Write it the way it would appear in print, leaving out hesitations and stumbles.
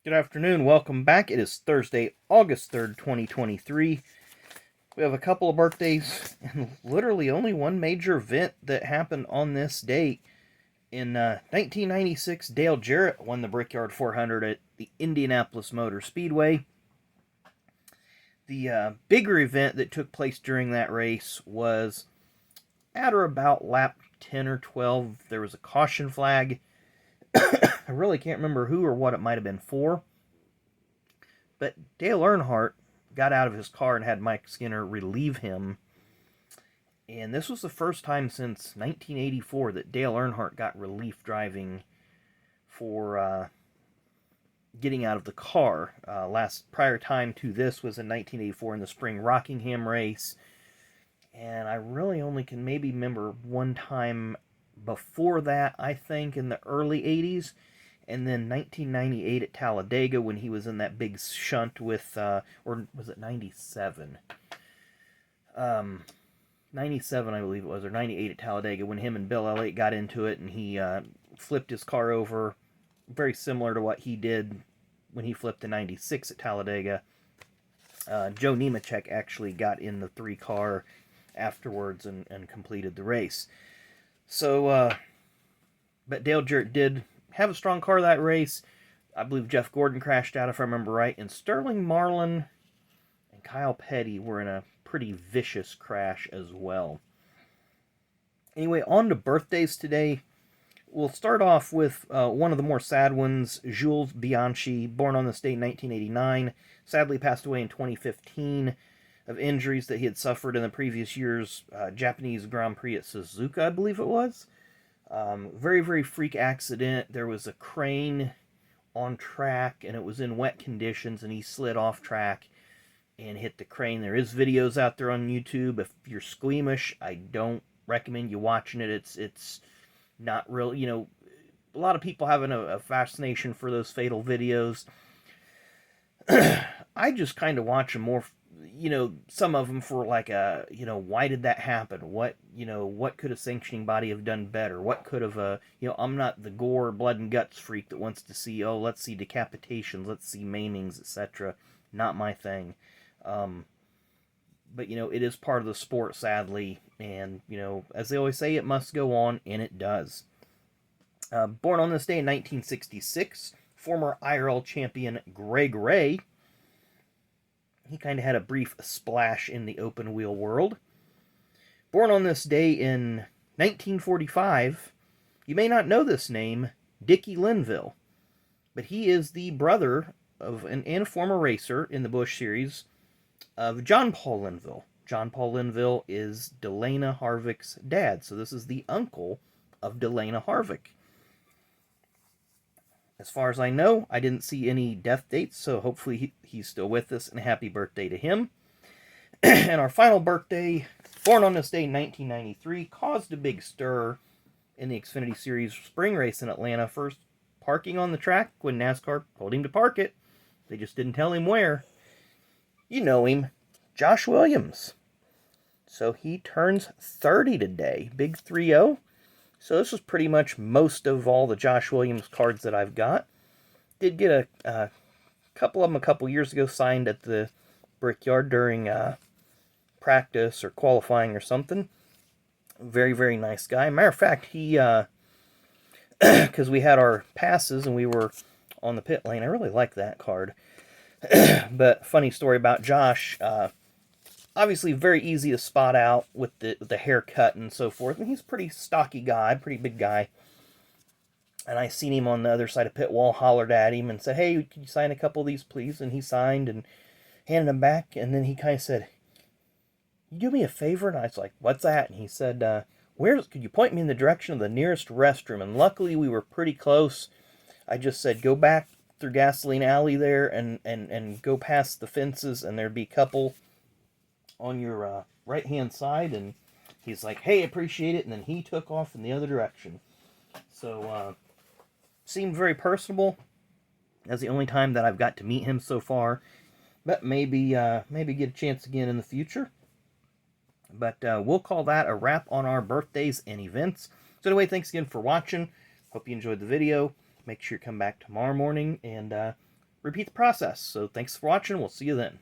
Good afternoon. Welcome back. It is Thursday, August 3rd, 2023. We have a couple of birthdays and literally only one major event that happened on this date. In 1996, Dale Jarrett won the Brickyard 400 at the Indianapolis Motor Speedway. The bigger event that took place during that race was at or about lap 10 or 12. There was a caution flag. I really can't remember who or what it might have been for. But Dale Earnhardt got out of his car and had Mike Skinner relieve him. And this was the first time since 1984 that Dale Earnhardt got relief driving for getting out of the car. Last prior time to this was in 1984 in the Spring Rockingham race. And I really only can maybe remember one time before that, I think, in the early 80s. And then 1998 at Talladega when he was in that big shunt with, or was it 97? 97, I believe it was, or 98 at Talladega when him and Bill Elliott got into it and he flipped his car over, very similar to what he did when he flipped the 96 at Talladega. Joe Nemechek actually got in the 3-car afterwards and completed the race. So, but Dale Jarrett did have a strong car that race. I believe Jeff Gordon crashed out, if I remember right, and Sterling Marlin and Kyle Petty were in a pretty vicious crash as well. Anyway, on to birthdays today. We'll start off with one of the more sad ones, Jules Bianchi, born on this day in 1989, sadly passed away in 2015 of injuries that he had suffered in the previous year's Japanese Grand Prix at Suzuka, I believe it was. Very, very freak accident. There was a crane on track, and it was in wet conditions, and he slid off track and hit the crane. There is videos out there on YouTube. If you're squeamish, I don't recommend you watching it. It's not real, a lot of people have a fascination for those fatal videos. I just kind of watch them more, some of them for like why did that happen? What could a sanctioning body have done better? What could have, I'm not the gore, blood and guts freak that wants to see, let's see decapitations, let's see maimings, etc. Not my thing. But, it is part of the sport, sadly, and, as they always say, it must go on, and it does. Born on this day in 1966, former IRL champion Greg Ray. He kind of had a brief splash in the open wheel world. Born on this day in 1945, you may not know this name, Dickie Linville, but he is the brother of and former racer in the Busch Series of John Paul Linville. John Paul Linville is Delana Harvick's dad, so this is the uncle of Delana Harvick. As far as I know, I didn't see any death dates, so hopefully he's still with us, and happy birthday to him. And our final birthday, born on this day in 1993, caused a big stir in the Xfinity Series spring race in Atlanta. First, parking on the track when NASCAR told him to park it. They just didn't tell him where. You know him, Josh Williams. So he turns 30 today, big 3-0. So this was pretty much most of all the Josh Williams cards that I've got. Did get a couple of them a couple years ago signed at the Brickyard during practice or qualifying or something. Very, very nice guy. Matter of fact, he, because we had our passes and we were on the pit lane, I really like that card. But funny story about Josh, obviously very easy to spot out with the haircut and so forth. And he's a pretty stocky guy, pretty big guy. And I seen him on the other side of pit wall, hollered at him and said, "Hey, can you sign a couple of these, please?" And he signed and handed them back. And then he kind of said, "You do me a favor?" And I was like, "What's that?" And he said, could you point me in the direction of the nearest restroom?" And luckily we were pretty close. I just said, "Go back through Gasoline Alley there and go past the fences, and there'd be a couple on your right-hand side." And he's like, "Hey, appreciate it." And then he took off in the other direction. So, seemed very personable. That's the only time that I've got to meet him so far. But maybe get a chance again in the future. But we'll call that a wrap on our birthdays and events. So anyway, thanks again for watching. Hope you enjoyed the video. Make sure you come back tomorrow morning and repeat the process. So thanks for watching. We'll see you then.